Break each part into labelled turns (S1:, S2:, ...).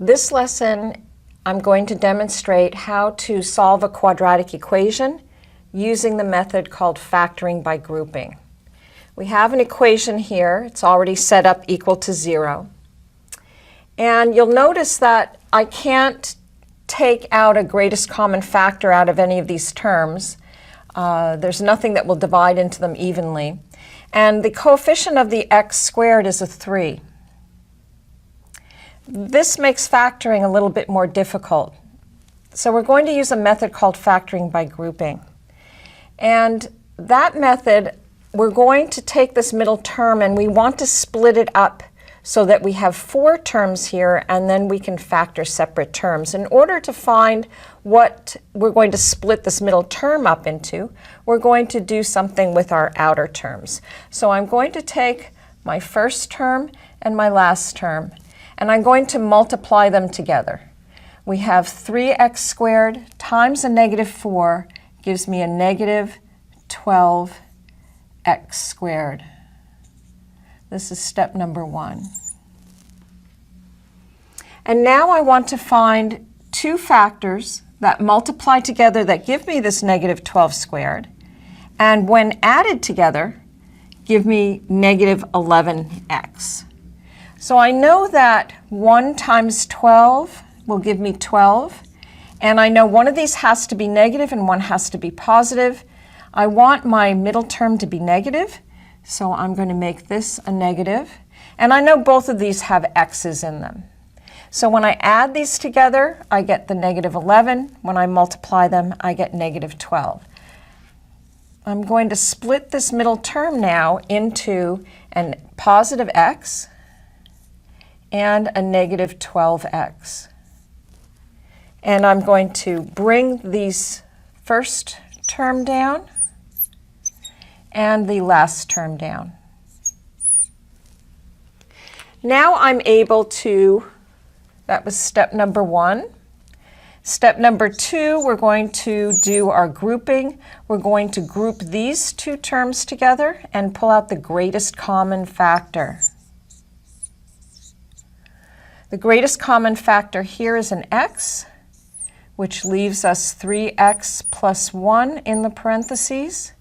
S1: This lesson, I'm going to demonstrate how to solve a quadratic equation using the method called factoring by grouping. We have an equation here. It's already set up equal to 0. And you'll notice that I can't take out a greatest common factor out of any of these terms. There's nothing that will divide into them evenly. And the coefficient of the x squared is a 3. This makes factoring a little bit more difficult. So we're going to use a method called factoring by grouping. And that method, we're going to take this middle term and we want to split it up so that we have 4 terms here, and then we can factor separate terms. In order to find what we're going to split this middle term up into, we're going to do something with our outer terms. So I'm going to take my first term and my last term, and I'm going to multiply them together. We have 3x squared times a negative 4 gives me a negative 12x squared. This is step number 1. And now I want to find 2 factors that multiply together that give me this negative 12 squared, and when added together, give me negative 11x. So I know that 1 times 12 will give me 12, and I know one of these has to be negative and one has to be positive. I want my middle term to be negative, so I'm going to make this a negative. And I know both of these have x's in them. So when I add these together, I get the negative 11. When I multiply them, I get negative 12. I'm going to split this middle term now into a positive x and a negative 12x. And I'm going to bring these first term down and the last term down. Now I'm able to, that was step number 1. Step number 2, we're going to do our grouping. We're going to group these 2 terms together and pull out the greatest common factor. The greatest common factor here is an x, which leaves us 3x plus 1 in the parentheses.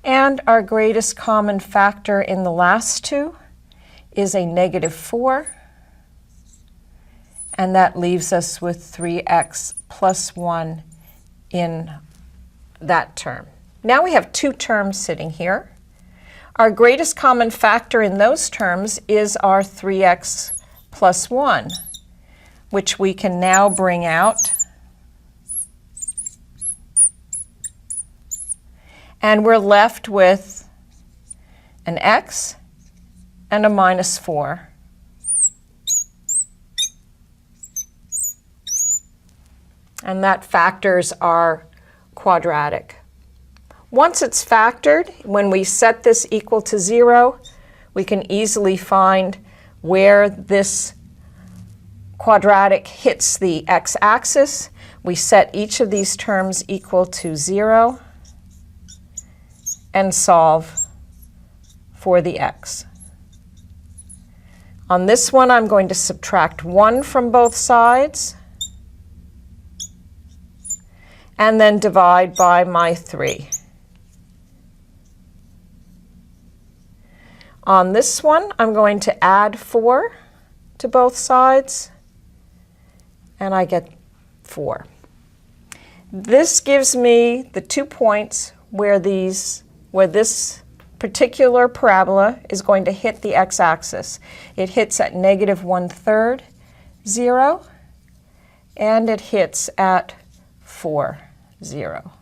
S1: And our greatest common factor in the last 2 is a negative 4. And that leaves us with 3x plus 1 in that term. Now we have 2 terms sitting here. Our greatest common factor in those terms is our 3x plus 1, which we can now bring out. And we're left with an x and a minus 4. And that factors our quadratic. Once it's factored, when we set this equal to 0, we can easily find where this quadratic hits the x-axis. We set each of these terms equal to 0 and solve for the x. On this one, I'm going to subtract 1 from both sides and then divide by my 3. On this one, I'm going to add 4 to both sides, and I get 4. This gives me the 2 points where this particular parabola is going to hit the x-axis. It hits at negative 1/3, 0, and it hits at 4, 0.